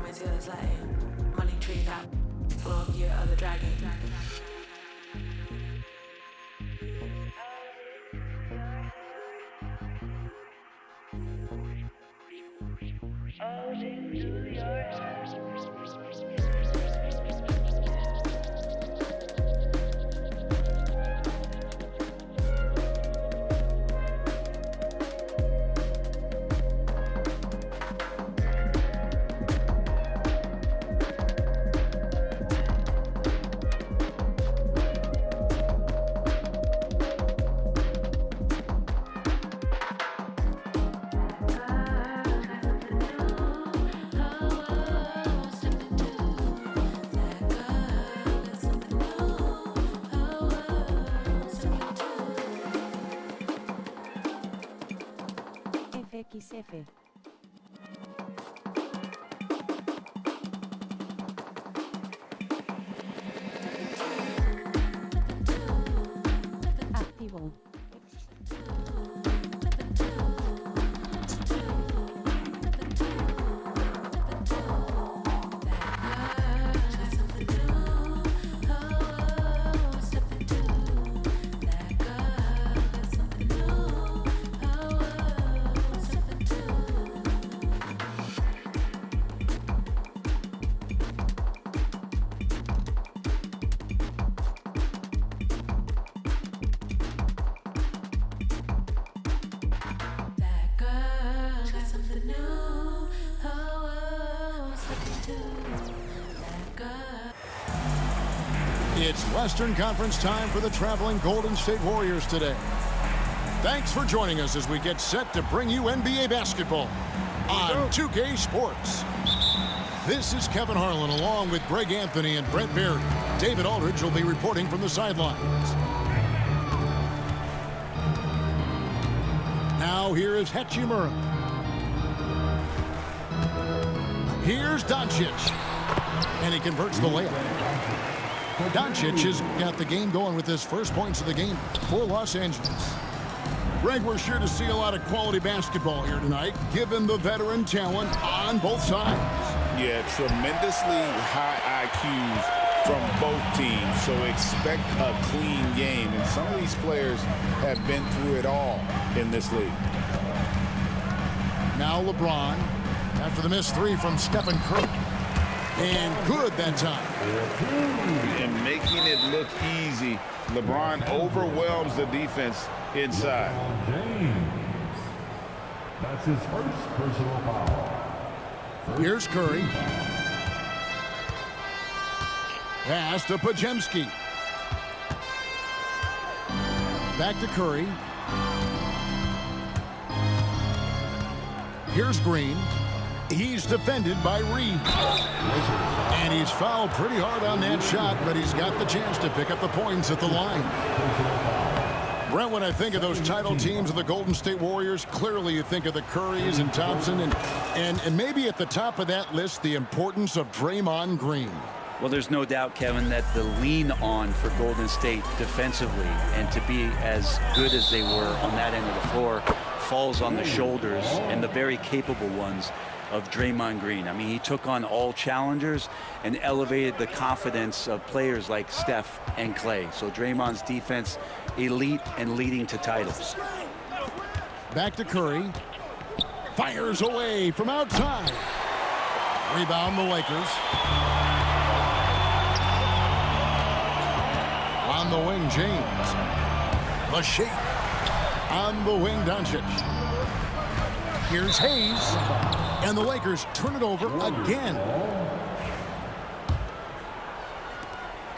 Almighty others Latin. Money tree that blow up your other dragon. FXF. Activo. It's Western Conference time for the traveling Golden State Warriors today. Thanks for joining us as we get set to bring you NBA basketball on 2K Sports. This is Kevin Harlan along with Greg Anthony and Brent Barry. David Aldridge will be reporting from the sidelines. Now here is Hachimura. Here's Doncic. And he converts the layup. Doncic has got the game going with his first points of the game for Los Angeles. Greg, we're sure to see a lot of quality basketball here tonight, given the veteran talent on both sides. Yeah, tremendously high IQs from both teams, so expect a clean game. And some of these players have been through it all in this league. Now LeBron, after the missed three from Stephen Curry. And good that time. And making it look easy, LeBron overwhelms the defense inside. James. That's his first personal foul. Here's Curry. Pass to Podziemski. Back to Curry. Here's Green. He's defended by Reed. And he's fouled pretty hard on that shot, but he's got the chance to pick up the points at the line. Brent, when I think of those title teams of the Golden State Warriors, clearly you think of the Currys and Thompson, and maybe at the top of that list, the importance of Draymond Green. Well, there's no doubt, Kevin, that the lean on for Golden State defensively and to be as good as they were on that end of the floor falls on the shoulders, and the very capable ones, of Draymond Green. I mean, he took on all challengers and elevated the confidence of players like Steph and Clay. So Draymond's defense, elite and leading to titles. Back to Curry. Fires away from outside. Rebound the Lakers. On the wing, James. The shake. On the wing, Doncic. Here's Hayes. And the Lakers turn it over again.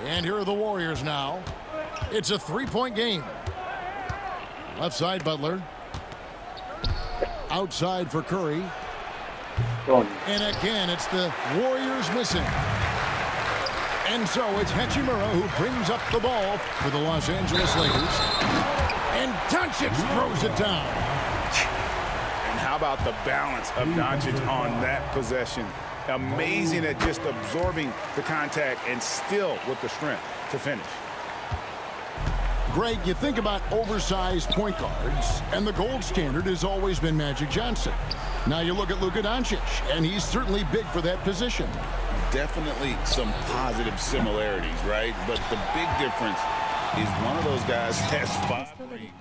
And here are the Warriors now. It's a three-point game. Left side, Butler. Outside for Curry. And again, it's the Warriors missing. And so it's Hachimura who brings up the ball for the Los Angeles Lakers. And Doncic throws it down. And how about the balance of Doncic on that possession? Amazing at just absorbing the contact and still with the strength to finish. Greg, you think about oversized point guards, and the gold standard has always been Magic Johnson. Now you look at Luka Doncic, and he's certainly big for that position. Definitely some positive similarities, right? But the big difference is one of those guys has 5 rings.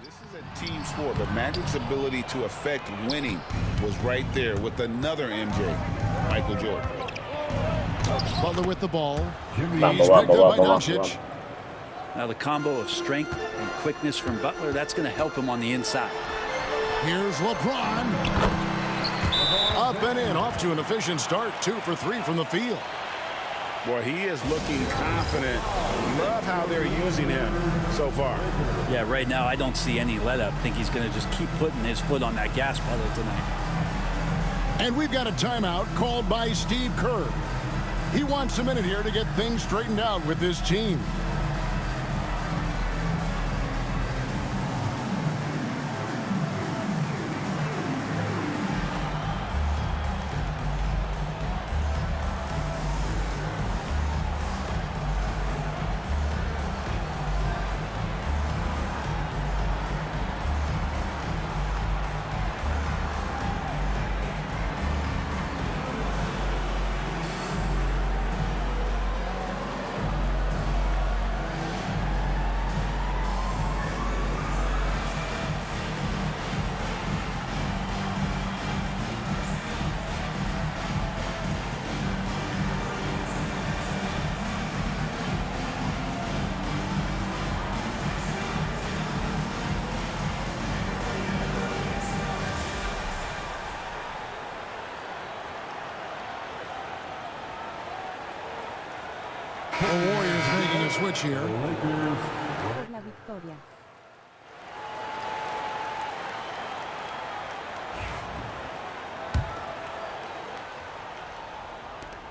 This is a team sport, but Magic's ability to affect winning was right there with another MJ, Michael Jordan. Butler with the ball. He's picked up by Doncic. Now the combo of strength and quickness from Butler, that's going to help him on the inside. Here's LeBron. Up and in, off to an efficient start. 2 for 3 from the field. Boy, he is looking confident. Love how they're using him so far. Yeah, right now I don't see any let up. I think he's going to just keep putting his foot on that gas pedal tonight. And we've got a timeout called by Steve Kerr. He wants a minute here to get things straightened out with this team. The Warriors making a switch here.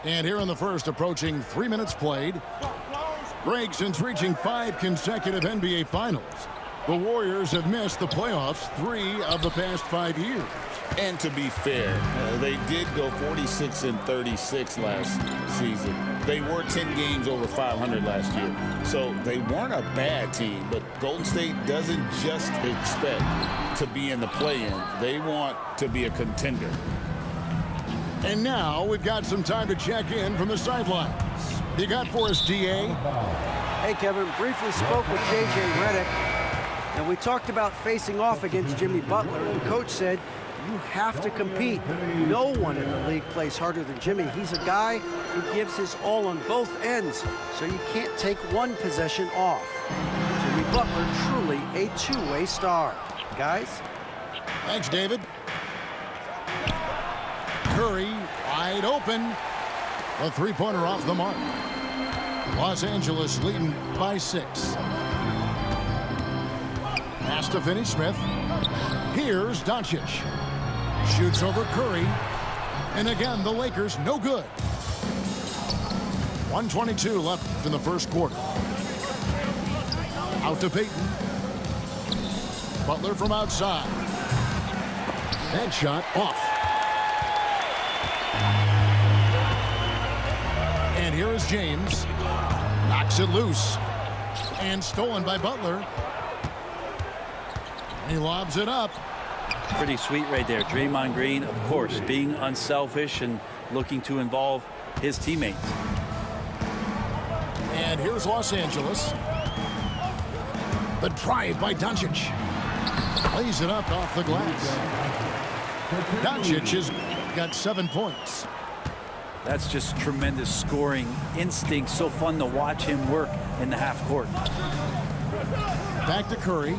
And here in the first, approaching 3 minutes played. Greg, since reaching 5 consecutive NBA Finals, the Warriors have missed the playoffs 3 of the past 5 years. And to be fair, they did go 46-36 last season. They were 10 games over 500 last year. So they weren't a bad team, but Golden State doesn't just expect to be in the play-in. They want to be a contender. And now we've got some time to check in from the sidelines. You got for us, DA? Hey, Kevin, briefly spoke with J.J. Redick, and we talked about facing off against Jimmy Butler. The coach said, you have to compete. No one in the league plays harder than Jimmy. He's a guy who gives his all on both ends, so you can't take one possession off. Jimmy Butler, truly a two-way star. Guys? Thanks, David. Curry wide open. A three-pointer off the mark. Los Angeles leading by 6. Pass to Finney-Smith. Here's Doncic. Shoots over Curry. And again, the Lakers no good. 1:22 left in the first quarter. Out to Payton. Butler from outside. That shot off. And here is James. Knocks it loose. And stolen by Butler. He lobs it up. Pretty sweet right there. Draymond Green, of course, being unselfish and looking to involve his teammates. And here's Los Angeles. The drive by Doncic. Lays it up off the glass. Doncic has got 7 points. That's just tremendous scoring instinct. So fun to watch him work in the half court. Back to Curry.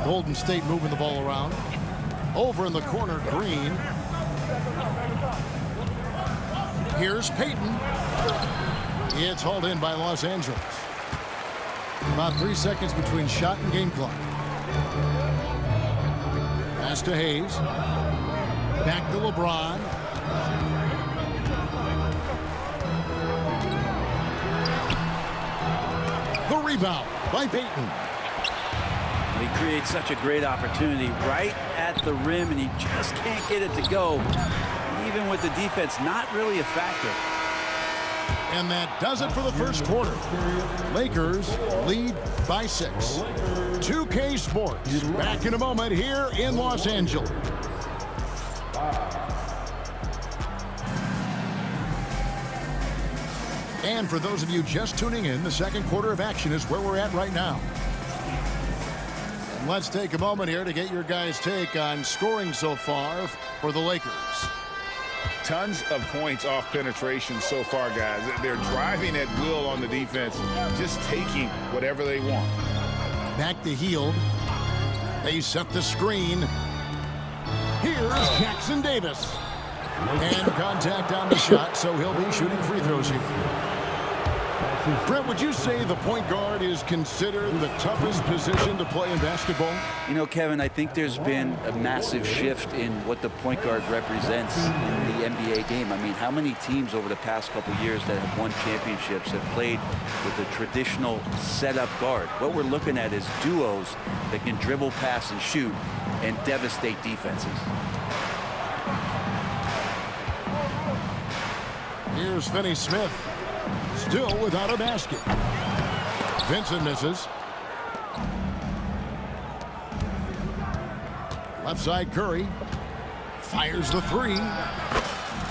Golden State moving the ball around. Over in the corner, Green. Here's Payton. It's hauled in by Los Angeles. About 3 seconds between shot and game clock. Pass to Hayes. Back to LeBron. The rebound by Payton. He creates such a great opportunity right at the rim, and he just can't get it to go. Even with the defense not really a factor. And that does it for the first quarter. Lakers lead by 6. 2K Sports back in a moment here in Los Angeles. And for those of you just tuning in, the second quarter of action is where we're at right now. And let's take a moment here to get your guys' take on scoring so far for the Lakers. Tons of points off penetration so far, guys. They're driving at will on the defense, just taking whatever they want. Back to Hield. They set the screen. Here's Jackson Davis. And contact on the shot, so he'll be shooting free throws here. Brent, would you say the point guard is considered the toughest position to play in basketball? You know, Kevin, I think there's been a massive shift in what the point guard represents in the NBA game. I mean, how many teams over the past couple years that have won championships have played with a traditional setup guard? What we're looking at is duos that can dribble, pass, and shoot and devastate defenses. Here's Finney Smith. Still without a basket. Vincent misses. Left side Curry. Fires the three.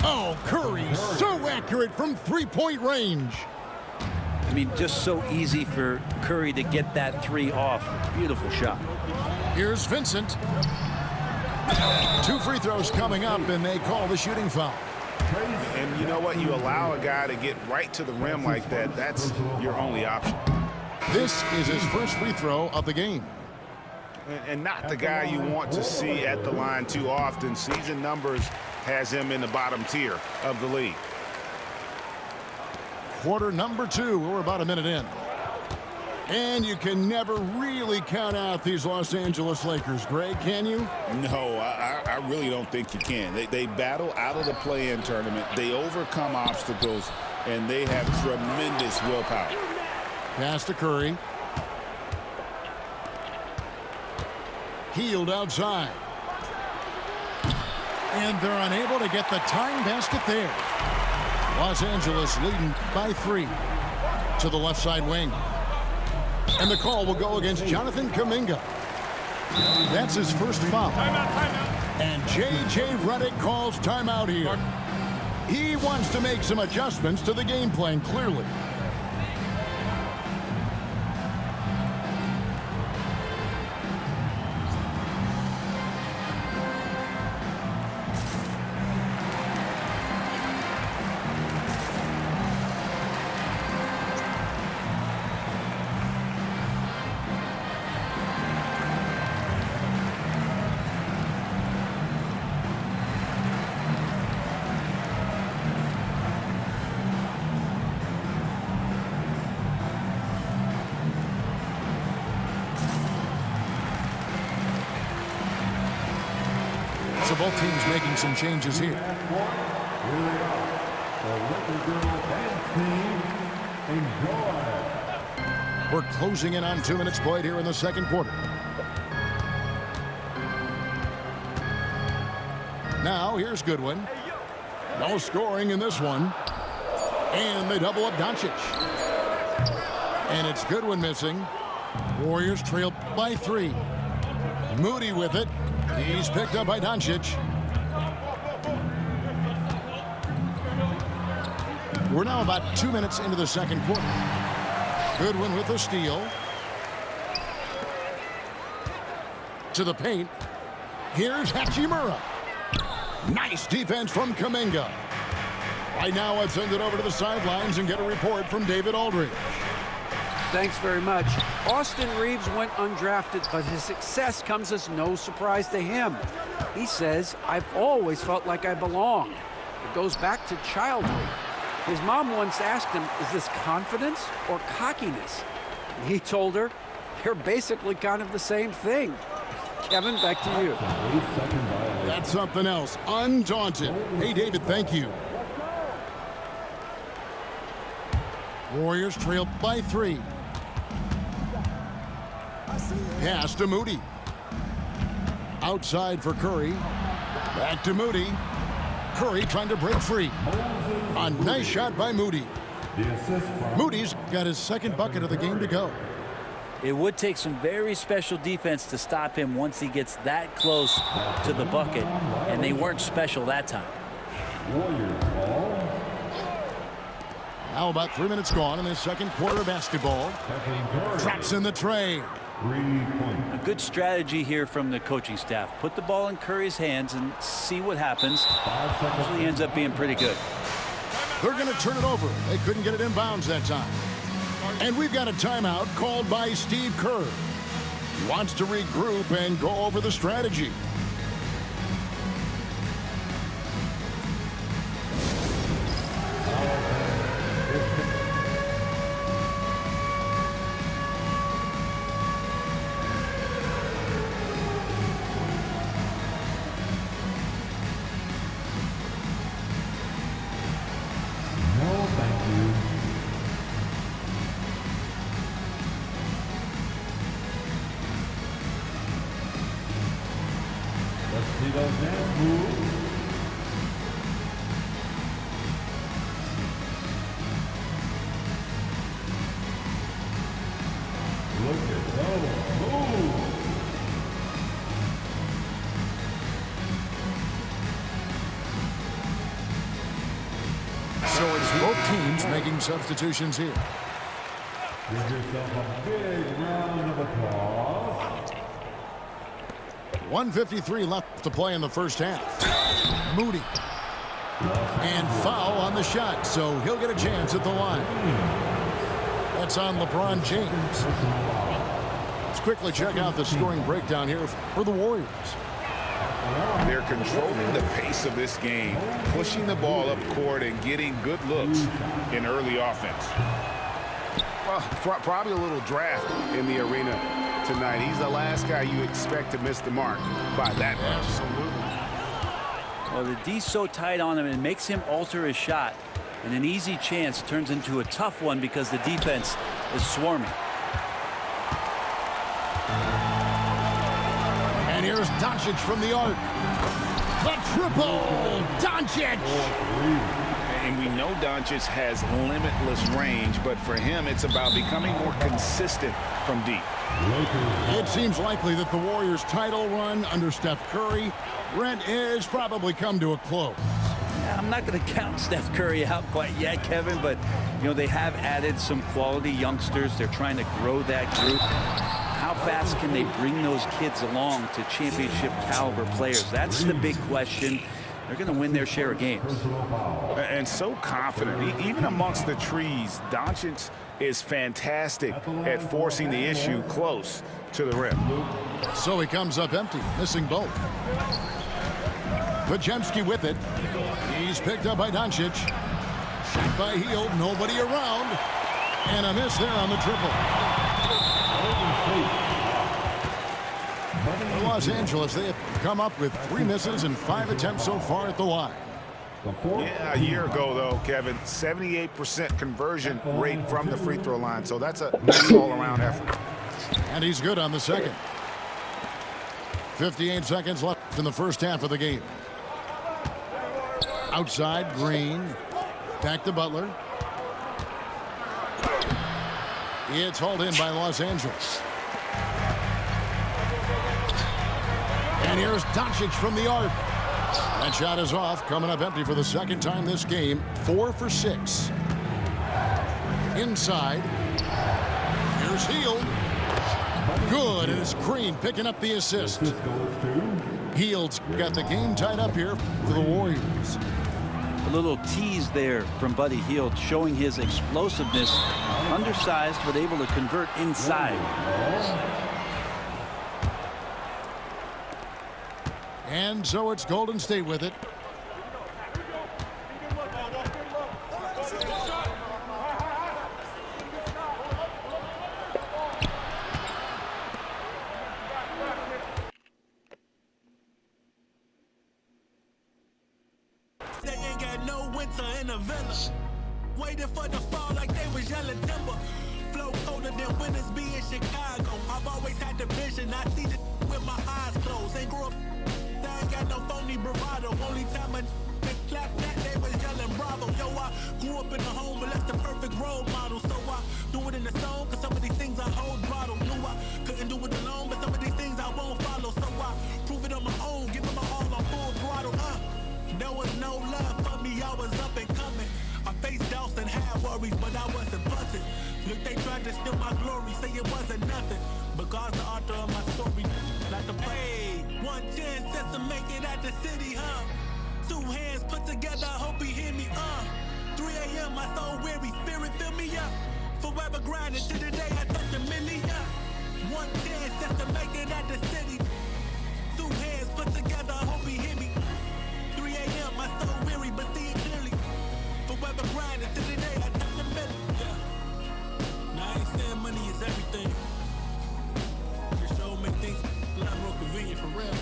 Oh, Curry so accurate from three-point range. I mean, just so easy for Curry to get that three off. Beautiful shot. Here's Vincent. 2 free throws coming up, and they call the shooting foul. And you know what? You allow a guy to get right to the rim like that, that's your only option. This is his first free throw of the game. And not the guy you want to see at the line too often. Season numbers has him in the bottom tier of the league. Quarter number 2. We're about a minute in. And you can never really count out these Los Angeles Lakers, Greg, can you? No, I really don't think you can. They battle out of the play-in tournament. They overcome obstacles, and they have tremendous willpower. Pass to Curry. Hield outside. And they're unable to get the tying basket there. Los Angeles leading by 3 to the left side wing. And the call will go against Jonathan Kuminga. That's his first foul. And J.J. Redick calls timeout here. He wants to make some adjustments to the game plan, clearly. So both teams making some changes here. We're closing in on 2 minutes played here in the second quarter. Now here's Goodwin. No scoring in this one. And they double up Doncic. And it's Goodwin missing. Warriors trail by 3. Moody with it. He's picked up by Doncic. We're now about 2 minutes into the second quarter. Goodwin with the steal. To the paint. Here's Hachimura. Nice defense from Kuminga. Right now, let's send it over to the sidelines and get a report from David Aldridge. Thanks very much. Austin Reeves went undrafted, but his success comes as no surprise to him. He says, "I've always felt like I belong." It goes back to childhood. His mom once asked him, "Is this confidence or cockiness?" And he told her, "They're basically kind of the same thing." Kevin, back to you. That's something else. Undaunted. Hey, David, thank you. Warriors trail by 3. Pass to Moody. Outside for Curry. Back to Moody. Curry trying to break free. A nice shot by Moody. The assist from Moody's got his second bucket of the game to go. It would take some very special defense to stop him once he gets that close to the bucket, and they weren't special that time. Warriors ball. Now about 3 minutes gone in this second quarter of basketball. Stephen Curry. Traps in the tray. 3 points. A good strategy here from the coaching staff. Put the ball in Curry's hands and see what happens. 5 seconds. Usually ends up being pretty good. They're going to turn it over. They couldn't get it inbounds that time. And we've got a timeout called by Steve Kerr. He wants to regroup and go over the strategy. No, thank you. Let's see those dance moves. Look at those moves. So it's both teams making substitutions here. Give yourself a big round of applause. 1:53 left to play in the first half. Moody. And foul on the shot, so he'll get a chance at the line. That's on LeBron James. Let's quickly check out the scoring breakdown here for the Warriors. They're controlling the pace of this game, pushing the ball up court and getting good looks in early offense. Well, probably a little draft in the arena tonight. He's the last guy you expect to miss the mark by that much. Absolutely. Well, the D's so tight on him, it makes him alter his shot. And an easy chance turns into a tough one because the defense is swarming. And here's Doncic from the arc. The triple! Doncic! And we know Doncic has limitless range, but for him, it's about becoming more consistent from deep. It seems likely that the Warriors' title run under Steph Curry, Brent, has probably come to a close. I'm not going to count Steph Curry out quite yet, Kevin, but, you know, they have added some quality youngsters. They're trying to grow that group. How fast can they bring those kids along to championship caliber players? That's the big question. They're going to win their share of games. And so confident. Even amongst the trees, Doncic is fantastic at forcing the issue close to the rim. So he comes up empty, missing both. Podziemski with it. He's picked up by Doncic. Shot by Hield, nobody around. And a miss there on the triple. For Los Angeles, they have come up with 3 misses and 5 attempts so far at the line. Yeah, a year ago, though, Kevin, 78% conversion rate from the free throw line. So that's a nice all-around effort. And he's good on the second. 58 seconds left in the first half of the game. Outside, Green. Back to Butler. It's hauled in by Los Angeles. And here's Doncic from the arc. That shot is off, coming up empty for the second time this game. 4 for 6. Inside. Here's Hield. Good, and it's Green picking up the assist. Hield's got the game tied up here for the Warriors. A little tease there from Buddy Hield, showing his explosiveness. Undersized, but able to convert inside. And so it's Golden State with it. They ain't got no winter in the villa. Waiting for the fall like they was yelling timber. Flow colder than winters be in Chicago. I've always had the vision. I see the with my eyes closed. Ain't grew up. They ain't got no phony bravado. Only time I clap that they was yelling Bravo. Yo, I grew up in a home but left the perfect role model. So I do it in the song, cause some of these things I hold bottle. Knew I couldn't do it alone, but some of these things I won't follow. So I prove it on my own, give it my all on full throttle. There was no love for me, I was up and coming. I faced doubts and had worries, but I wasn't busted. Look, they tried to steal my glory, say it wasn't nothing. But God's the author of my story. Like to pray, one chance just to make it at the city, huh? Two hands put together, hope he hear me, 3 a.m., my soul weary, spirit fill me up. Forever grinding to the day I touch a million. One chance just to make it at the city. Two hands put together, hope he hear me. 3 a.m., my soul weary, but see it clearly. Forever grinding to the day I touch a million. Yeah. Now I ain't saying money is everything. It sure make things a lot more convenient for real.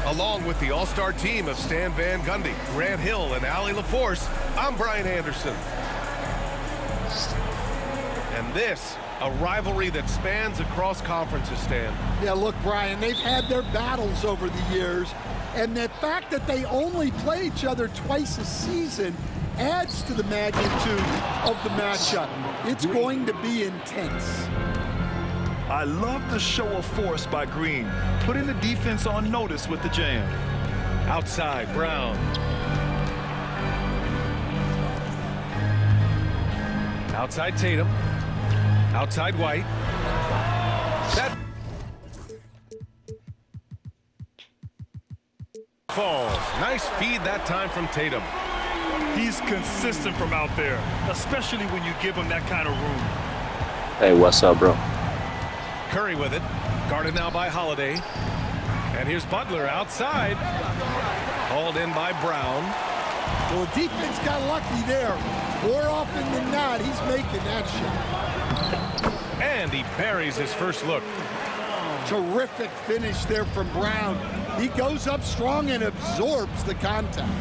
Along with the all-star team of Stan Van Gundy, Grant Hill, and Allie LaForce, I'm Brian Anderson. And this, a rivalry that spans across conferences, Stan. Yeah, look, Brian, they've had their battles over the years, and the fact that they only play each other twice a season adds to the magnitude of the matchup. It's going to be intense. I love the show of force by Green, putting the defense on notice with the jam. Outside, Brown. Outside Tatum. Outside White. That falls. Nice feed that time from Tatum. He's consistent from out there, especially when you give him that kind of room. Hey, what's up, bro? Curry with it. Guarded now by Holiday. And here's Butler outside. Hauled in by Brown. Well, the defense got lucky there. More often than not, he's making that shot. And he buries his first look. Terrific finish there from Brown. He goes up strong and absorbs the contact.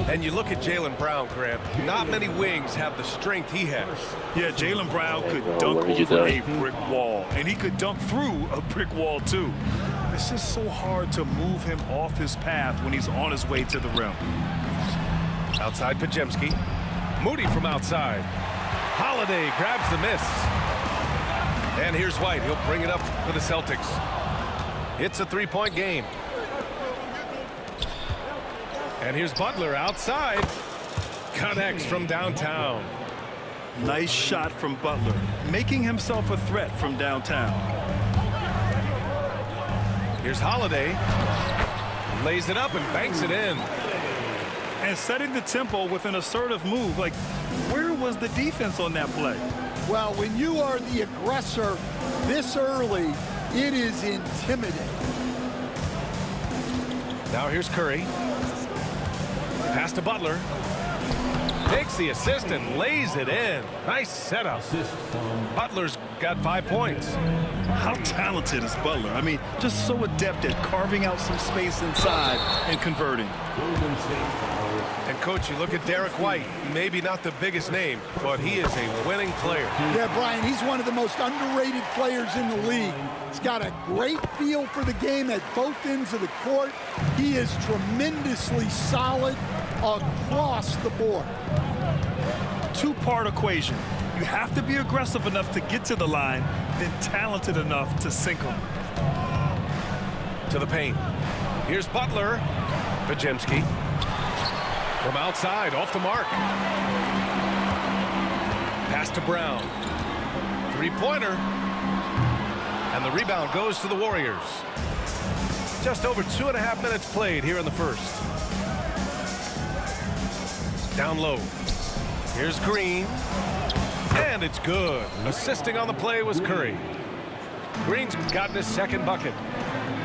And you look at Jaylen Brown, Grant. Not many wings have the strength he has. Yeah, Jaylen Brown could dunk over a brick wall, and he could dunk through a brick wall, too. It's just so hard to move him off his path when he's on his way to the rim. Outside Podziemski. Moody from outside. Holiday grabs the miss. And here's White. He'll bring it up for the Celtics. It's a three-point game. And here's Butler outside. Connects from downtown. Nice shot from Butler, making himself a threat from downtown. Here's Holiday. Lays it up and banks it in. And setting the tempo with an assertive move. Like, where was the defense on that play? Well, when you are the aggressor this early, it is intimidating. Now here's Curry. Pass to Butler. Takes the assist and lays it in. Nice setup. Butler's got 5 points. How talented is Butler? I mean, just so adept at carving out some space inside and converting. And, Coach, you look at Derek White. Maybe not the biggest name, but he is a winning player. Yeah, Brian, he's one of the most underrated players in the league. He's got a great feel for the game at both ends of the court. He is tremendously solid across the board. Two-part equation. You have to be aggressive enough to get to the line, then talented enough to sink them. To the paint. Here's Butler. Podziemski. From outside, off the mark. Pass to Brown. Three-pointer. And the rebound goes to the Warriors. Just over 2.5 minutes played here in the first. Down low. Here's Green. And it's good. Assisting on the play was Curry. Green's gotten his second bucket.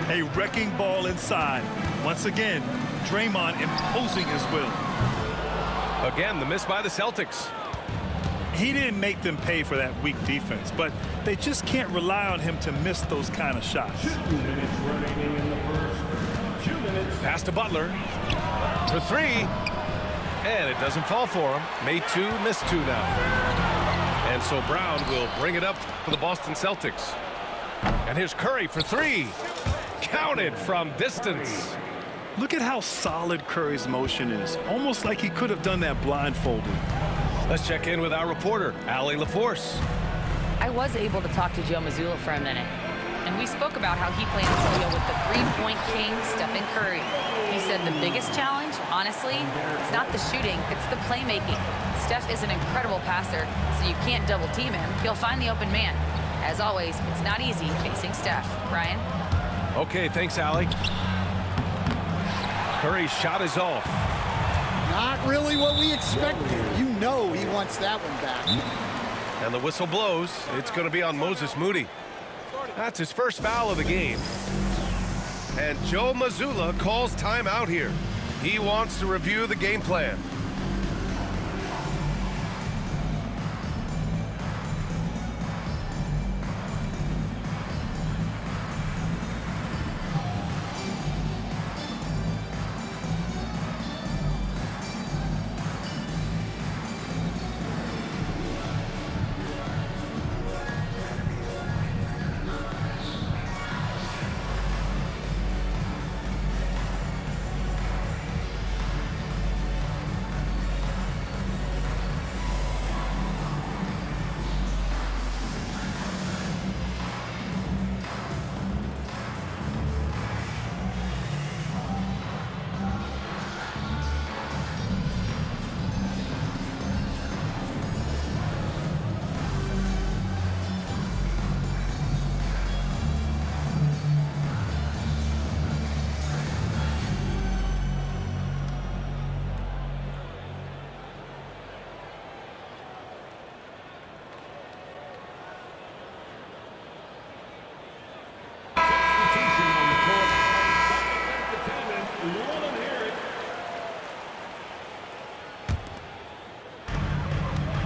A wrecking ball inside. Once again, Draymond imposing his will. Again, the miss by the Celtics. He didn't make them pay for that weak defense, but they just can't rely on him to miss those kind of shots. 2 minutes remaining in the first. 2 minutes. Pass to Butler for 3. And it doesn't fall for him. Made 2, missed 2 now. And so Brown will bring it up for the Boston Celtics. And here's Curry for 3. Counted from distance. Look at how solid Curry's motion is. Almost like he could have done that blindfolded. Let's check in with our reporter, Allie LaForce. I was able to talk to Joe Mazzulla for a minute, and we spoke about how he plans to deal with the three-point king, Stephen Curry. He said the biggest challenge, honestly, it's not the shooting, it's the playmaking. Steph is an incredible passer, so you can't double-team him. He'll find the open man. As always, it's not easy facing Steph. Ryan? Okay, thanks, Allie. Curry's shot is off. Not really what we expected. You know he wants that one back. And the whistle blows. It's going to be on Moses Moody. That's his first foul of the game. And Joe Mazzulla calls timeout here. He wants to review the game plan.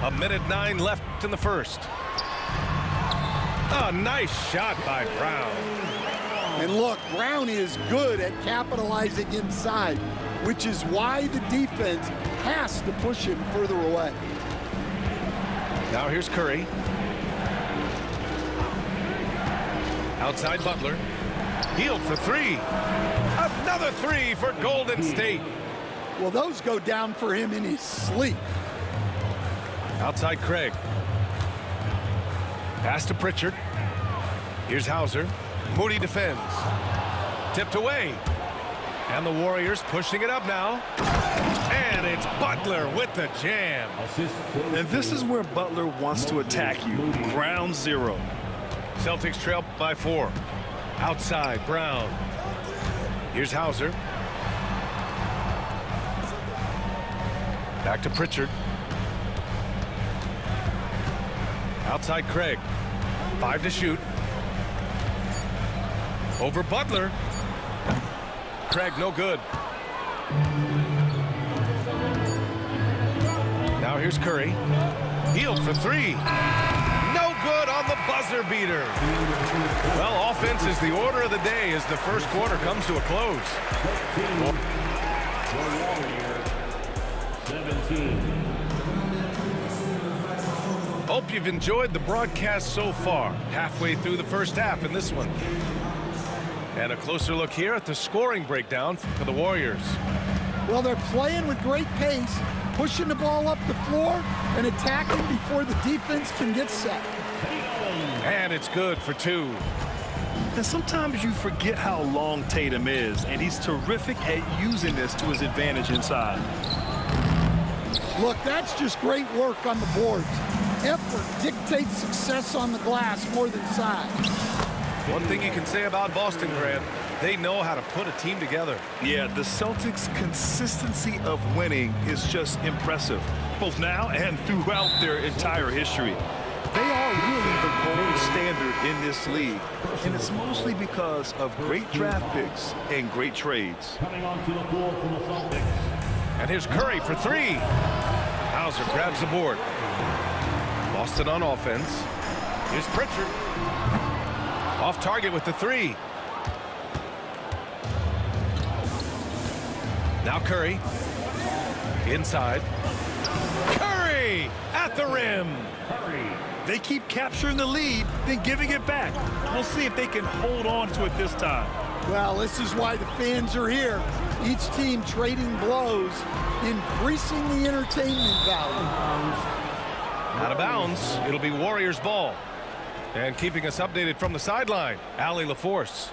A minute 9 left in the first. A nice shot by Brown. And look, Brown is good at capitalizing inside, which is why the defense has to push him further away. Now here's Curry. Outside Butler. Healed for 3. Another 3 for Golden State. Well, those go down for him in his sleep. Outside Craig. Pass to Pritchard. Here's Hauser. Moody defends. Tipped away. And the Warriors pushing it up now. And it's Butler with the jam. And this is where Butler wants to attack you. Ground zero. Celtics trail by 4. Outside Brown. Here's Hauser. Back to Pritchard. Outside Craig. 5 to shoot. Over Butler. Craig no good. Now here's Curry. Healed for 3. No good on the buzzer beater. Well, offense is the order of the day as the first quarter comes to a close. 17. Hope you've enjoyed the broadcast so far. Halfway through the first half in this one. And a closer look here at the scoring breakdown for the Warriors. Well, they're playing with great pace, pushing the ball up the floor and attacking before the defense can get set. And it's good for 2. And sometimes you forget how long Tatum is, and he's terrific at using this to his advantage inside. Look, that's just great work on the boards. Effort dictates success on the glass more than size. One thing you can say about Boston, Grant, they know how to put a team together. Yeah, the Celtics' consistency of winning is just impressive, both now and throughout their entire history. They are really the gold standard in this league, and it's mostly because of great draft picks and great trades. Coming onto the floor from the Celtics. And here's Curry for 3. Hauser grabs the board. Boston on offense. Here's Pritchard. Off target with the 3. Now Curry. Inside. Curry at the rim. They keep capturing the lead, then giving it back. We'll see if they can hold on to it this time. Well, this is why the fans are here. Each team trading blows, increasing the entertainment value. Out of bounds. It'll be Warriors ball. And keeping us updated from the sideline, Allie LaForce.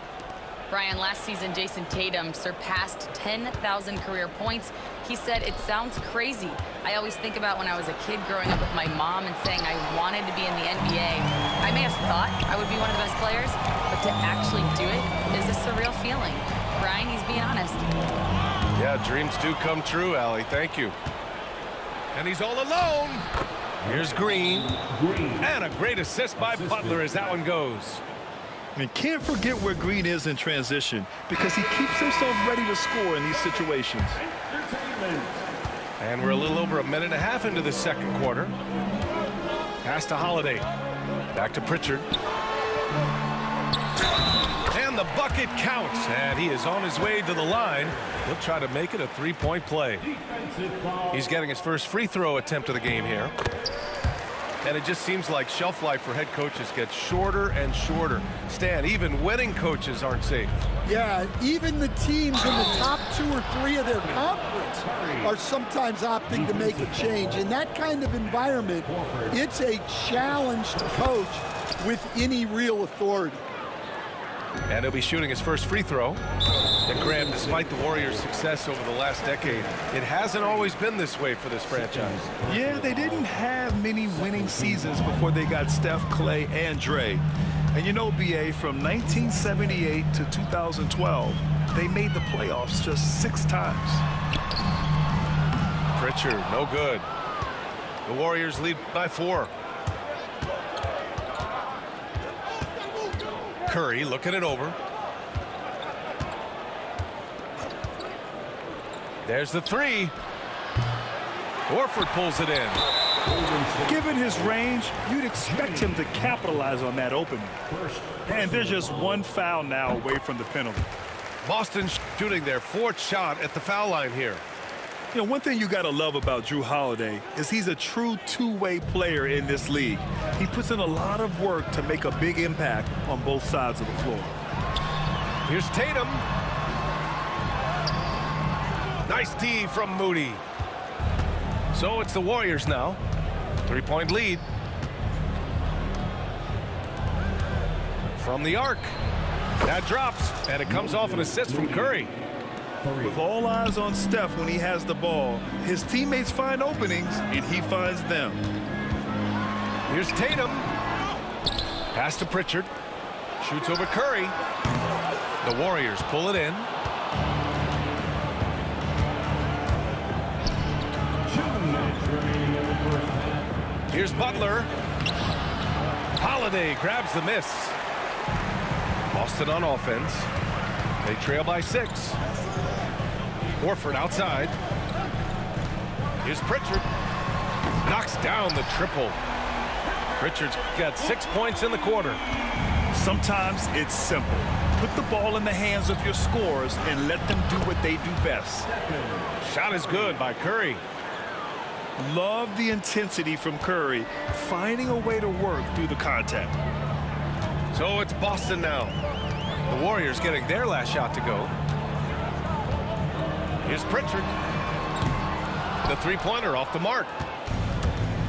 Brian, last season, Jason Tatum surpassed 10,000 career points. He said, "It sounds crazy. I always think about when I was a kid growing up with my mom and saying I wanted to be in the NBA. I may have thought I would be one of the best players, but to actually do it is a surreal feeling." Brian, he's being honest. Yeah, dreams do come true, Allie. Thank you. And he's all alone. Here's Green. And a great assist by Butler as that one goes. And can't forget where Green is in transition because he keeps himself ready to score in these situations. And we're a little over a minute and a half into the second quarter. Pass to Holiday. Back to Pritchard. And the bucket counts. And he is on his way to the line. He'll try to make it a three-point play. He's getting his first free throw attempt of the game here. And it just seems like shelf life for head coaches gets shorter and shorter. Stan, even winning coaches aren't safe. Yeah, even the teams in the top 2 or 3 of their conference are sometimes opting to make a change. In that kind of environment, it's a challenge to coach with any real authority. And he'll be shooting his first free throw. And Graham, despite the Warriors' success over the last decade, it hasn't always been this way for this franchise. Yeah, they didn't have many winning seasons before they got Steph, Clay, and Dre. And you know, BA, from 1978 to 2012, they made the playoffs just 6 times. Pritchard, no good. The Warriors lead by 4. Curry looking it over. There's the 3. Horford pulls it in. Given his range, you'd expect him to capitalize on that opening. And they're just 1 foul now away from the penalty. Boston shooting their 4th shot at the foul line here. You know, one thing you got to love about Jrue Holiday is he's a true two-way player in this league. He puts in a lot of work to make a big impact on both sides of the floor. Here's Tatum. Nice D from Moody. So it's the Warriors now. 3-point lead. From the arc. That drops, and it comes off an assist from Curry. With all eyes on Steph when he has the ball, his teammates find openings, and he finds them. Here's Tatum. Pass to Pritchard. Shoots over Curry. The Warriors pull it in. Here's Butler. Holiday grabs the miss. Boston on offense. They trail by 6. Horford outside. Here's Pritchard. Knocks down the triple. Pritchard's got 6 points in the quarter. Sometimes it's simple. Put the ball in the hands of your scorers and let them do what they do best. Shot is good by Curry. Love the intensity from Curry, finding a way to work through the contact. So it's Boston now. The Warriors getting their last shot to go. Here's Pritchard. The three-pointer off the mark.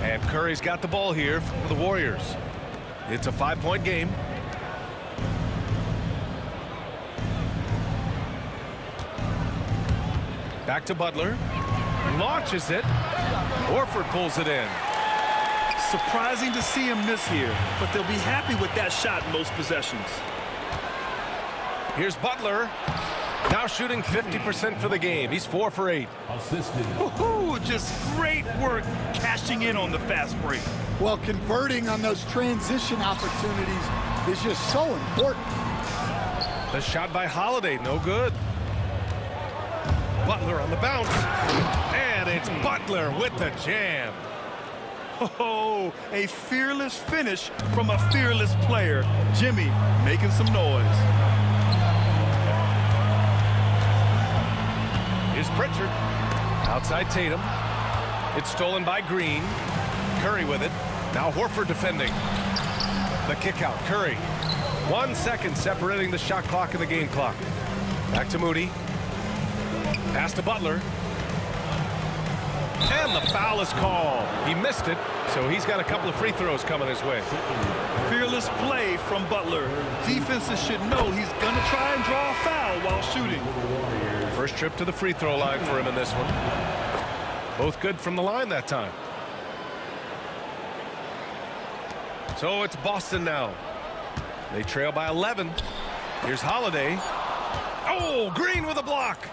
And Curry's got the ball here for the Warriors. It's a 5-point game. Back to Butler. Launches it. Horford pulls it in. Surprising to see him miss here, but they'll be happy with that shot in most possessions. Here's Butler. Now shooting 50% for the game. He's 4 for 8. Just great work cashing in on the fast break. Well, converting on those transition opportunities is just so important. The shot by Holiday, no good. Butler on the bounce. And it's Butler with the jam. Oh, a fearless finish from a fearless player. Jimmy making some noise. Here's Pritchard. Outside Tatum. It's stolen by Green. Curry with it. Now Horford defending. The kick out. Curry. 1 second separating the shot clock and the game clock. Back to Moody. Pass to Butler. And the foul is called. He missed it, so he's got a couple of free throws coming his way. Fearless play from Butler. Defenses should know he's going to try and draw a foul while shooting. First trip to the free throw line for him in this one. Both good from the line that time. So it's Boston now. They trail by 11. Here's Holiday. Oh, Green with a block.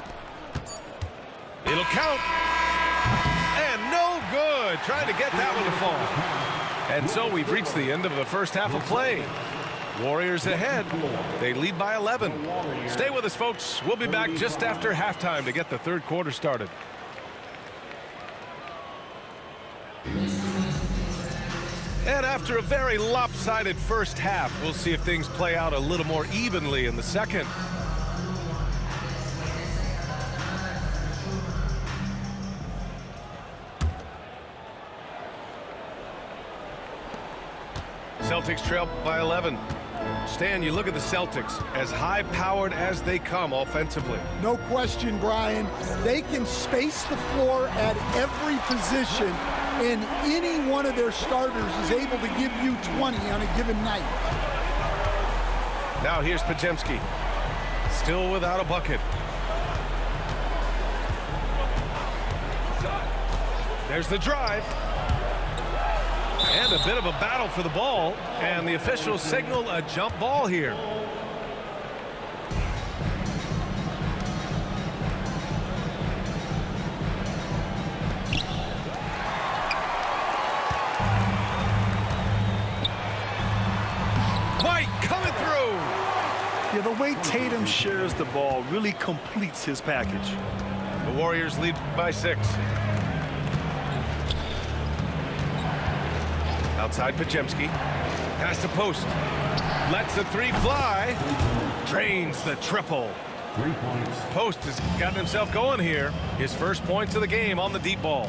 It'll count. And no good. Trying to get that one to fall. And so we've reached the end of the first half of play. Warriors ahead. They lead by 11. Stay with us, folks. We'll be back just after halftime to get the third quarter started. And after a very lopsided first half, we'll see if things play out a little more evenly in the second. Celtics trail by 11. Stan, you look at the Celtics, as high-powered as they come offensively. No question, Brian. They can space the floor at every position, and any one of their starters is able to give you 20 on a given night. Now here's Podziemski. Still without a bucket. There's the drive. And a bit of a battle for the ball, and the officials signal a jump ball here. White coming through. Yeah, the way Tatum shares the ball really completes his package. The Warriors lead by 6. Outside Podziemski. Pass to Post. Lets the three fly. Drains the triple. 3 points. Post has gotten himself going here. His first points of the game on the deep ball.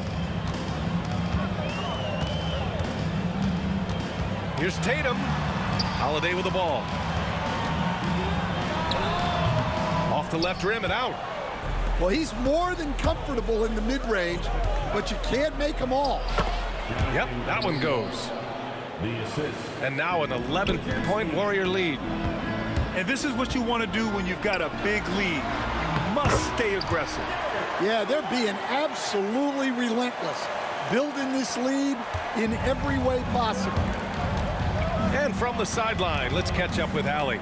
Here's Tatum. Holiday with the ball. Off the left rim and out. Well, he's more than comfortable in the mid-range, but you can't make them all. Yep, that one goes. The assist. And now an 11-point Warrior lead. And this is what you want to do when you've got a big lead. You must stay aggressive. Yeah, they're being absolutely relentless, building this lead in every way possible. And from the sideline, let's catch up with Allie.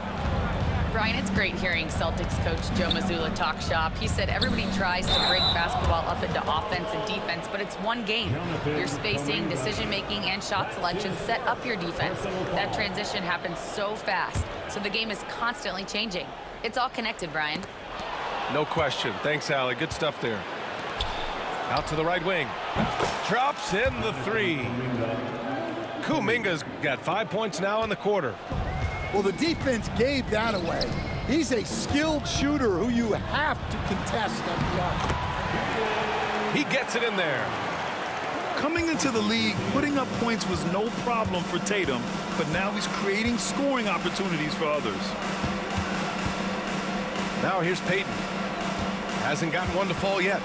Brian, it's great hearing Celtics coach Joe Mazzulla talk shop. He said everybody tries to break basketball up into offense and defense, but it's one game. Your spacing, decision-making, and shot selection set up your defense. That transition happens so fast, so the game is constantly changing. It's all connected, Brian. No question. Thanks, Allie. Good stuff there. Out to the right wing. Drops in the 3. Kuminga's got 5 points now in the quarter. Well, the defense gave that away. He's a skilled shooter who you have to contest at the arc. He gets it in there. Coming into the league, putting up points was no problem for Tatum, but now he's creating scoring opportunities for others. Now here's Payton. Hasn't gotten one to fall yet.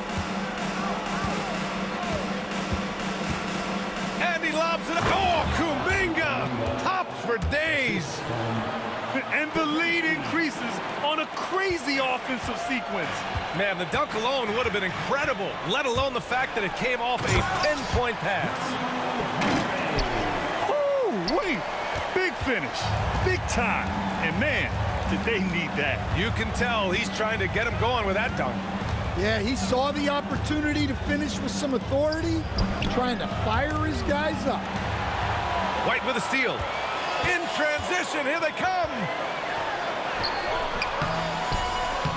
And he lobs it up. Oh, Kuminga! Tops for days. And the lead increases on a crazy offensive sequence. Man, the dunk alone would have been incredible, let alone the fact that it came off a 10-point pass. Ooh, wait. Big finish. Big time. And man, did they need that. You can tell he's trying to get him going with that dunk. Yeah, he saw the opportunity to finish with some authority, trying to fire his guys up. White with a steal. In transition, here they come.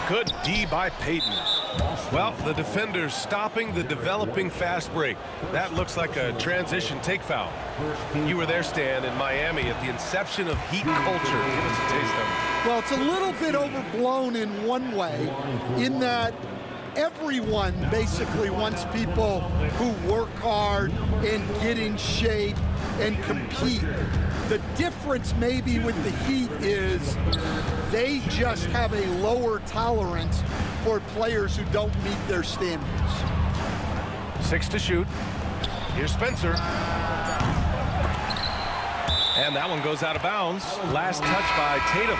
Good D by Payton. Well, the defender's stopping the developing fast break. That looks like a transition take foul. You were there, Stan, in Miami at the inception of Heat culture. Give us a taste of it. Well, it's a little bit overblown in one way, in that everyone basically wants people who work hard and get in shape and compete. The difference maybe with the Heat is they just have a lower tolerance for players who don't meet their standards. 6 to shoot. Here's Spencer. And that one goes out of bounds. Last touch by Tatum.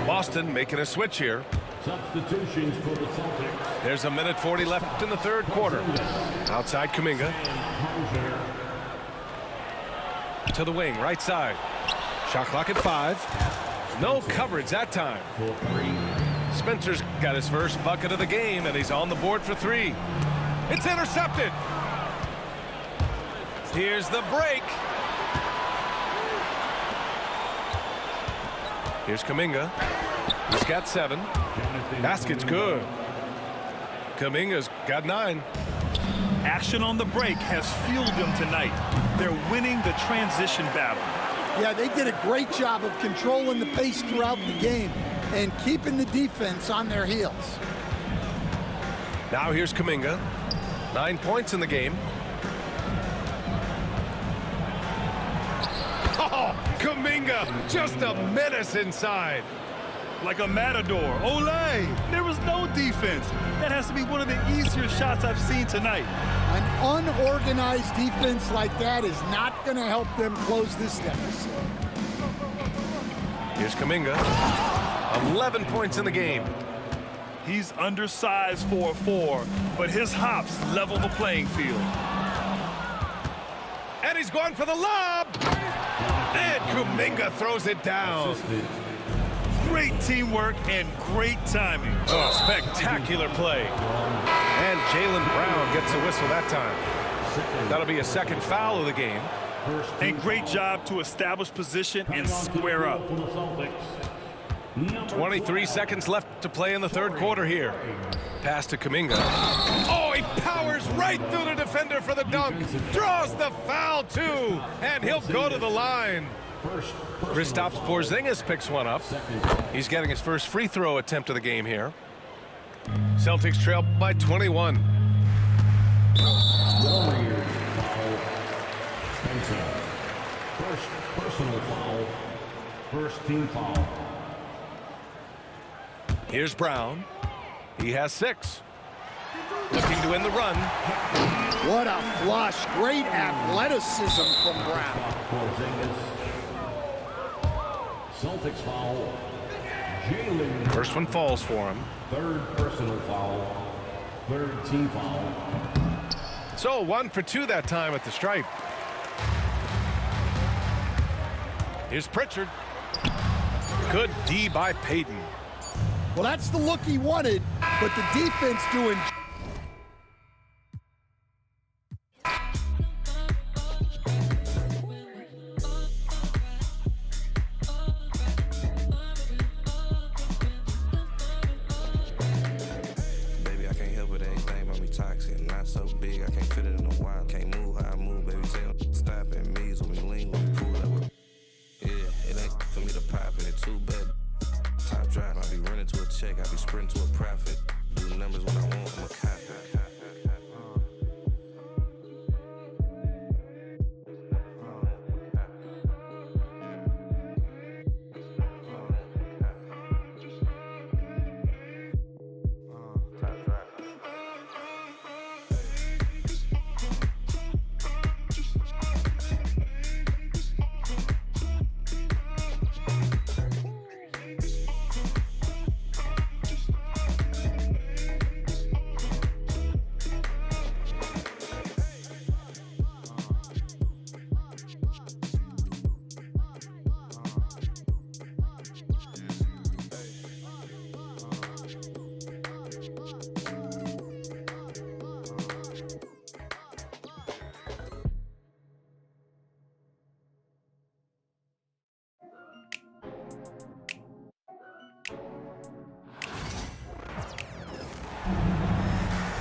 Boston making a switch here. Substitutions for the Celtics. There's a minute 40 left in the third quarter. Outside Kuminga. To the wing, right side. Shot clock at 5. No coverage that time. Spencer's got his first bucket of the game, and he's on the board for 3. It's intercepted. Here's the break. Here's Kuminga. He's got 7. Basket's good. Kuminga's got 9. Action on the break has fueled them tonight. They're winning the transition battle. Yeah, they did a great job of controlling the pace throughout the game and keeping the defense on their heels. Now here's Kuminga. 9 points in the game. Oh, Kuminga, just a menace inside. Like a matador. Olay! There was no defense. That has to be one of the easier shots I've seen tonight. An unorganized defense like that is not going to help them close this deficit. Here's Kuminga. 11 points in the game. He's undersized for a 4, but his hops level the playing field. And he's going for the lob. And Kuminga throws it down. Great teamwork and great timing. Oh, spectacular play. And Jaylen Brown gets a whistle that time. That'll be a second foul of the game. And great job to establish position and square up. 23 seconds left to play in the third quarter here. Pass to Kuminga. Oh, he powers right through the defender for the dunk. Draws the foul, too. And he'll go to the line. Kristaps Porzingis picks one up. He's getting his first free throw attempt of the game here. Celtics trail by 21. First personal foul. First team foul. Here's Brown. He has 6. Looking to win the run. What a flush. Great athleticism from Brown. Celtics foul. Jaylen. First one falls for him. Third personal foul. Third team foul. So 1 for 2 that time at the stripe. Here's Pritchard. Good D by Payton. Well, that's the look he wanted, but the defense doing... Baby, I can't help it, everything about me toxic. Not so big, I can't fit it in a while. Can't move how I move, baby, tell stop at me, when we lean, when we pull up. Yeah, it ain't for me to pop it, it's too bad. Top drive, I be running to a check, I be sprinting to a profit. Do numbers when I want, I'm a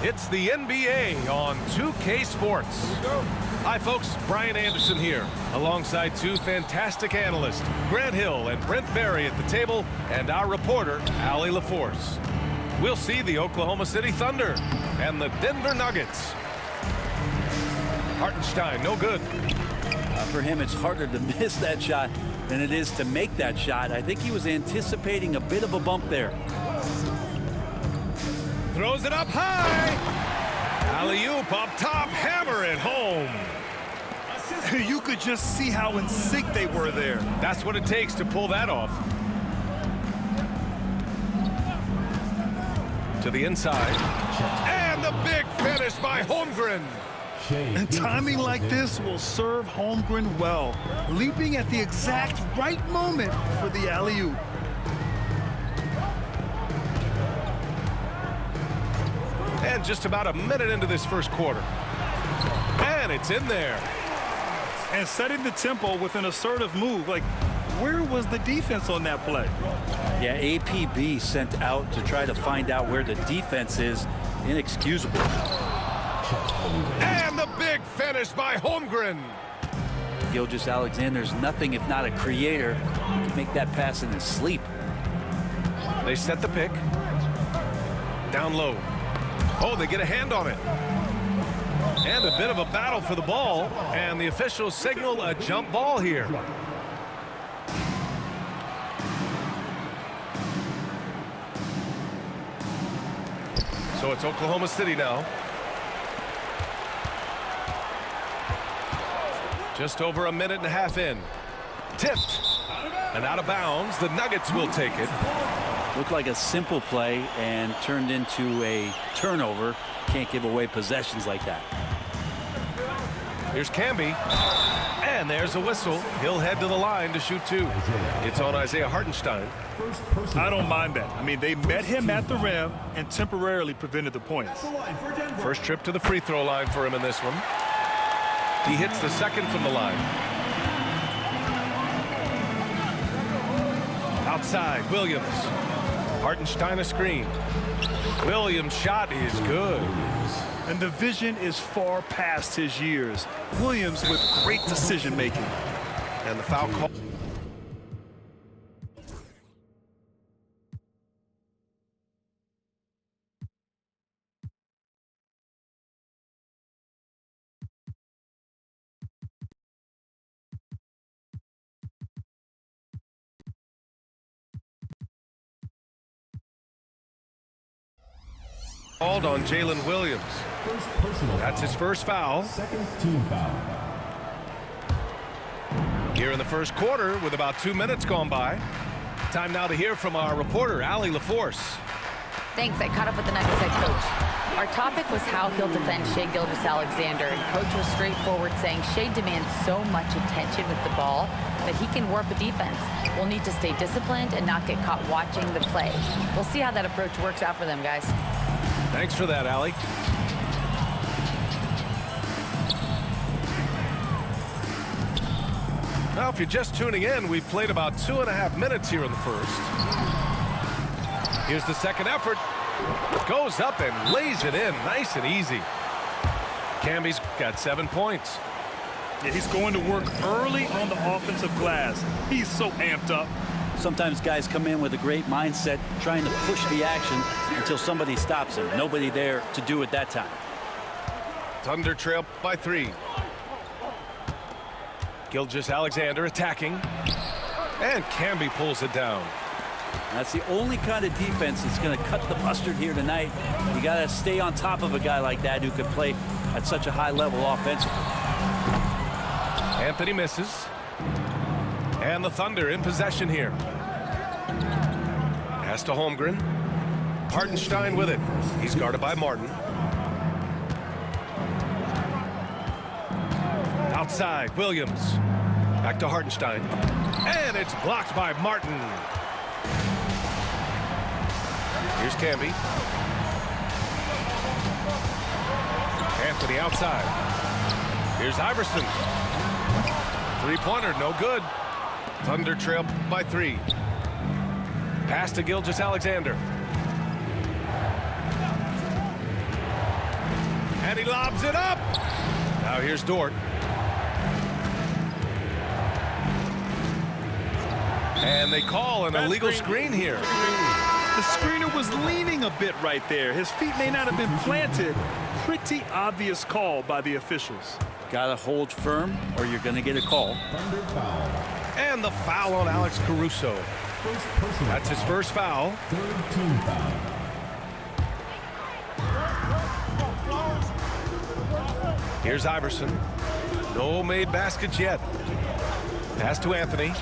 It's the NBA on 2K Sports. Hi, folks. Brian Anderson here, alongside two fantastic analysts, Grant Hill and Brent Barry at the table, and our reporter, Allie LaForce. We'll see the Oklahoma City Thunder and the Denver Nuggets. Hartenstein, no good. For him, it's harder to miss that shot than it is to make that shot. I think he was anticipating a bit of a bump there. Throws it up high. Alley-oop up top, hammer it home. You could just see how in sync they were there. That's what it takes to pull that off. To the inside. And the big finish by Holmgren. And timing like this will serve Holmgren well, leaping at the exact right moment for the alley-oop. And just about a minute into this first quarter. And it's in there. And setting the tempo with an assertive move. Like, where was the defense on that play? Yeah, APB sent out to try to find out where the defense is. Inexcusable. And the big finish by Holmgren. Gilgeous-Alexander's nothing if not a creator. He can make that pass in his sleep. They set the pick. Down low. Oh, they get a hand on it. And a bit of a battle for the ball. And the officials signal a jump ball here. So it's Oklahoma City now. Just over a minute and a half in. Tipped. And out of bounds. The Nuggets will take it. Looked like a simple play and turned into a turnover. Can't give away possessions like that. Here's Camby. And there's a whistle. He'll head to the line to shoot two. It's on Isaiah Hartenstein. I don't mind that. I mean, they met him at the rim and temporarily prevented the points. First trip to the free throw line for him in this one. He hits the second from the line. Outside, Williams. Hartenstein a screen. Williams' shot is good. And the vision is far past his years. Williams with great decision-making. And the foul call. Called on Jalen Williams. That's his first foul. Second team foul. Here in the first quarter with about 2 minutes gone by. Time now to hear from our reporter, Allie LaForce. Thanks. I caught up with the Nuggets head coach. Our topic was how he'll defend Shai Gilgeous-Alexander, and coach was straightforward, saying Shai demands so much attention with the ball that he can warp a defense. We'll need to stay disciplined and not get caught watching the play. We'll see how that approach works out for them, guys. Thanks for that, Allie. Now, if you're just tuning in, we've played about 2.5 minutes here in the first. Here's the second effort. Goes up and lays it in nice and easy. Camby's got 7 points. Yeah, he's going to work early on the offensive glass. He's so amped up. Sometimes guys come in with a great mindset trying to push the action until somebody stops him. Nobody there to do it that time. Thunder trail by 3. Gilgeous-Alexander attacking. And Camby pulls it down. That's the only kind of defense that's going to cut the mustard here tonight. You got to stay on top of a guy like that who can play at such a high level offensively. Anthony misses. And the Thunder in possession here. Pass to Holmgren. Hartenstein with it. He's guarded by Martin. Outside, Williams. Back to Hartenstein. And it's blocked by Martin. Here's Camby. Anthony outside. Here's Iverson. Three-pointer, no good. Thunder trail by 3. Pass to Gilgeous-Alexander. And he lobs it up. Now here's Dort. And they call an illegal screen here. The screener was leaning a bit right there. His feet may not have been planted. Pretty obvious call by the officials. Gotta hold firm or you're gonna get a call. And the foul on Alex Caruso. That's his first foul. Here's Iverson. No made baskets yet. Pass to Anthony.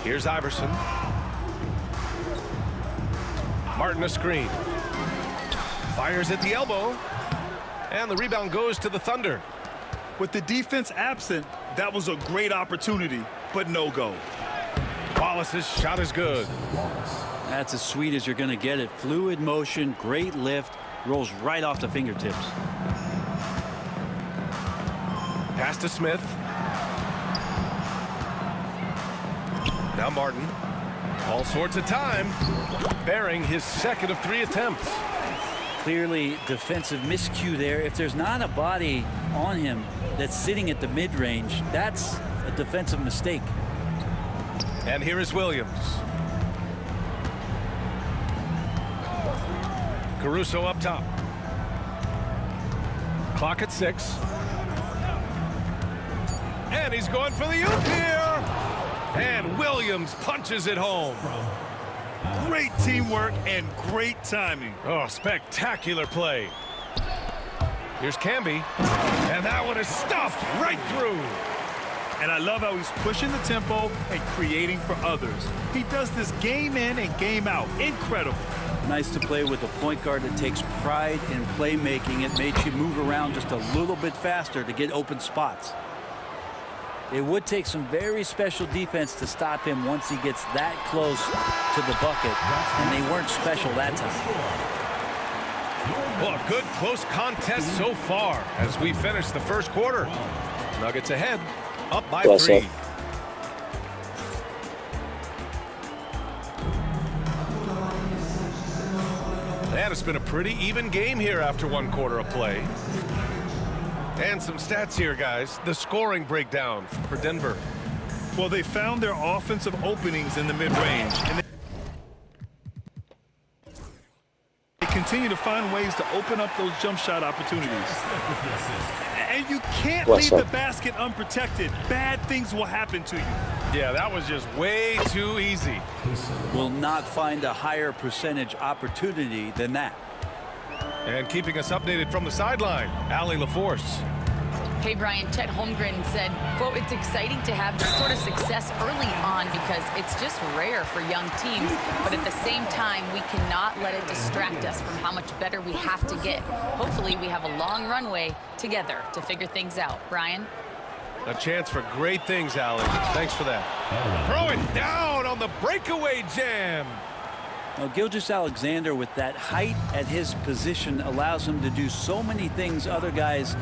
Here's Iverson. Martin a screen. Fires at the elbow. And the rebound goes to the Thunder. With the defense absent, that was a great opportunity, but no go. Wallace's shot is good. That's as sweet as you're going to get it. Fluid motion, great lift, rolls right off the fingertips. Pass to Smith. Now Martin. All sorts of time. Bearing his second of 3 attempts. Clearly defensive miscue there. If there's not a body on him that's sitting at the mid-range, that's a defensive mistake. And here is Williams. Caruso up top. Clock at 6. And he's going for the oop here. And Williams punches it home. Great teamwork and great timing. Oh, spectacular play. Here's Camby. And that one is stuffed right through. And I love how he's pushing the tempo and creating for others. He does this game in and game out. Incredible. Nice to play with a point guard that takes pride in playmaking. It makes you move around just a little bit faster to get open spots. It would take some very special defense to stop him once he gets that close to the bucket, and they weren't special that time. Well, a good close contest so far as we finish the first quarter. Nuggets ahead, up by 3. And it's been a pretty even game here after 1 quarter of play. And some stats here, guys. The scoring breakdown for Denver. Well, they found their offensive openings in the mid-range. And they continue to find ways to open up those jump shot opportunities. And you can't leave the basket unprotected. Bad things will happen to you. Yeah, that was just way too easy. Will not find a higher percentage opportunity than that. And keeping us updated from the sideline, Allie LaForce. Hey, Brian, Chet Holmgren said, quote, "It's exciting to have this sort of success early on because it's just rare for young teams. But at the same time, we cannot let it distract us from how much better we have to get. Hopefully, we have a long runway together to figure things out." Brian? A chance for great things, Allie. Thanks for that. Throw it down on the breakaway jam. Now, Gilgeous-Alexander, with that height at his position, allows him to do so many things other guys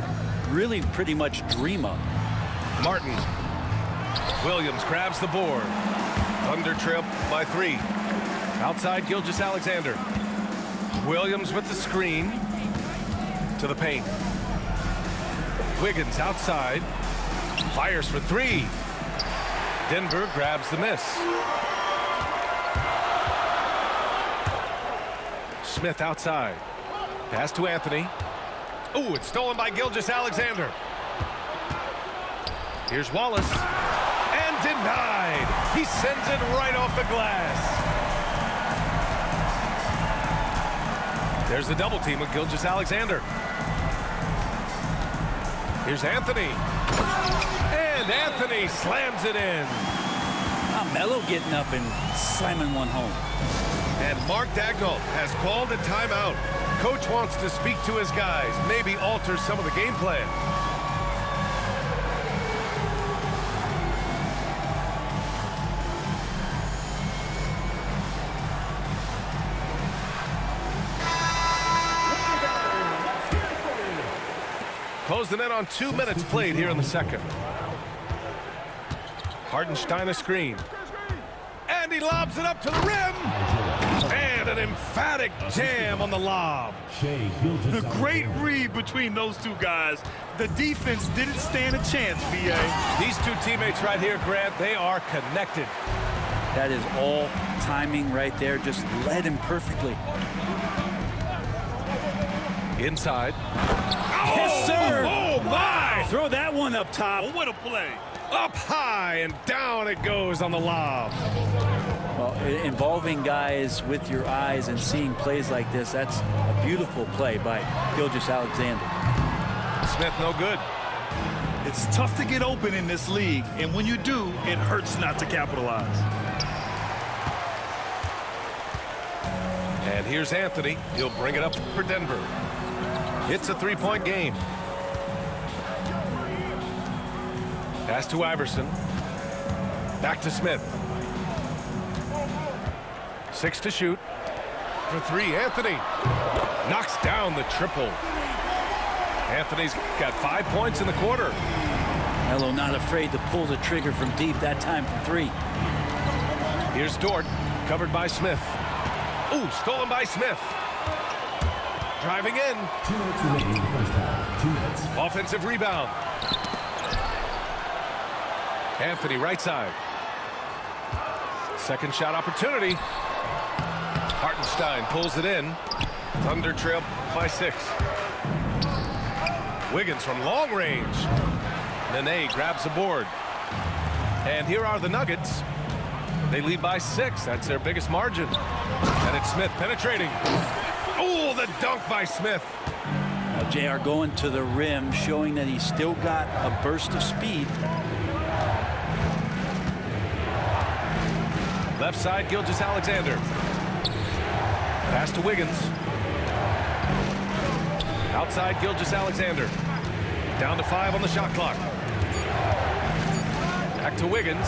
really pretty much dream of. Martin. Williams grabs the board. Thunder trip by 3. Outside Gilgeous-Alexander. Williams with the screen. To the paint. Wiggins outside. Fires for 3. Denver grabs the miss. Smith outside. Pass to Anthony. Ooh, it's stolen by Gilgeous-Alexander. Here's Wallace. And denied. He sends it right off the glass. There's the double team with Gilgeous-Alexander. Here's Anthony. And Anthony slams it in. Melo getting up and slamming one home. And Mark Daigneault has called a timeout. Coach wants to speak to his guys, maybe alter some of the game plan. Closing in on 2 minutes played here in the second. Hartenstein a screen. And he lobs it up to the rim. And And an emphatic jam on the lob. A great read between those two guys. The defense didn't stand a chance, B.A. These two teammates right here, Grant, they are connected. That is all timing right there. Just led him perfectly. Inside. Yes, sir. Oh, my. Throw that one up top. Oh, what a play. Up high and down it goes on the lob. Well, involving guys with your eyes and seeing plays like this, that's a beautiful play by Gilgeous-Alexander. Smith no good. It's tough to get open in this league, and when you do, it hurts not to capitalize. And here's Anthony. He'll bring it up for Denver. It's a three-point game. Pass to Iverson. Back to Smith. 6 to shoot. For 3, Anthony. Knocks down the triple. Anthony's got 5 points in the quarter. Melo not afraid to pull the trigger from deep, that time from 3. Here's Dort, covered by Smith. Ooh, stolen by Smith. Driving in. Offensive rebound. Anthony right side. Second shot opportunity. Hartenstein pulls it in. Thunder trail by 6. Wiggins from long range. Nene grabs the board. And here are the Nuggets. They lead by 6. That's their biggest margin. And it's Smith penetrating. Oh, the dunk by Smith. Now, JR going to the rim, showing that he's still got a burst of speed. Left side, Gilgeous-Alexander. Pass to Wiggins. Outside, Gilgeous-Alexander. Down to 5 on the shot clock. Back to Wiggins.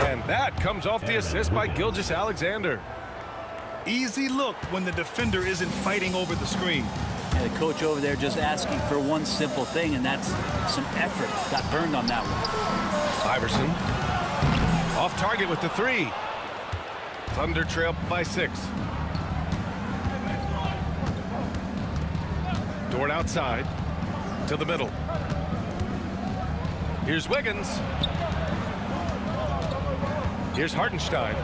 And that comes off the assist by Gilgeous-Alexander. Easy look when the defender isn't fighting over the screen. And the coach over there just asking for one simple thing, and that's some effort. Got burned on that one. Iverson. Off target with the 3. Thunder trail by 6. Dort outside to the middle. Here's Wiggins. Here's Hartenstein.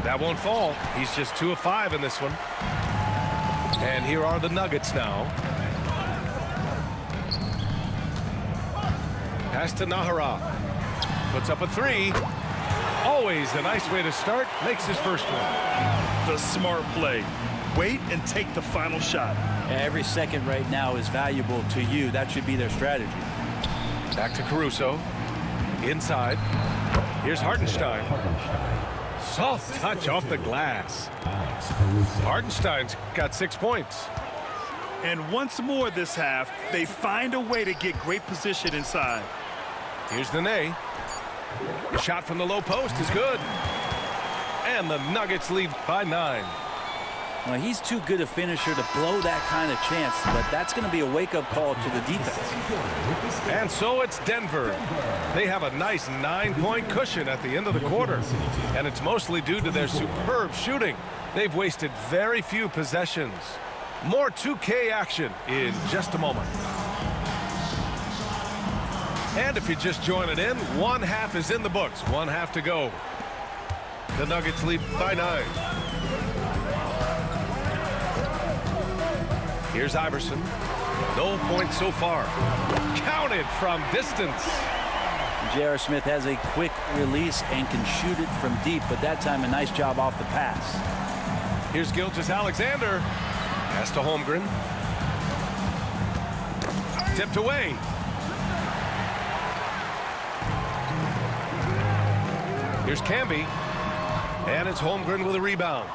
That won't fall. He's just 2 of 5 in this one. And here are the Nuggets now. Pass to Nahara. Puts up a 3. Always a nice way to start. Makes his first one. The smart play. Wait and take the final shot. Every second right now is valuable to you. That should be their strategy. Back to Caruso. Inside. Here's Hartenstein. Soft touch off the glass. Hartenstein's got 6 points. And once more this half, they find a way to get great position inside. Here's Nene. The shot from the low post is good. And the Nuggets lead by 9. Well, he's too good a finisher to blow that kind of chance, but that's going to be a wake-up call to the defense. And so it's Denver. They have a nice 9-point cushion at the end of the quarter, and it's mostly due to their superb shooting. They've wasted very few possessions. More 2K action in just a moment. And if you're just joining in, 1 half is in the books. 1 half to go. The Nuggets lead by 9. Here's Iverson. No points so far. Counted from distance. J.R. Smith has a quick release and can shoot it from deep, but that time a nice job off the pass. Here's Gilgeous-Alexander. Pass to Holmgren. Tipped away. Here's Camby. And it's Holmgren with a rebound.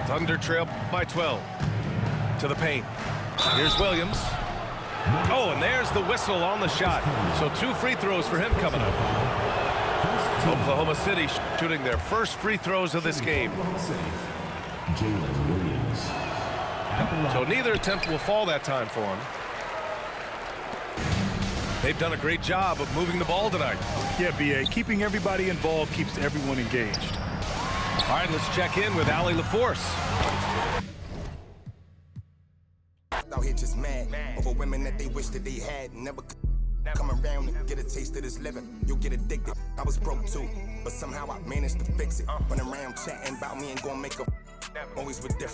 Thunder trail by 12. To the paint. Here's Williams. Oh, and there's the whistle on the shot. So 2 free throws for him coming up. Oklahoma City shooting their first free throws of this game. So neither attempt will fall that time for him. They've done a great job of moving the ball tonight. Yeah, B.A. Keeping everybody involved keeps everyone engaged. All right, let's check in with Allie LaForce. Out here just mad over women that they wish that they had. Never come around and get a taste of this living. You'll get addicted. I was broke too, but somehow I managed to fix it. Run around chatting about me and gonna make a always with different.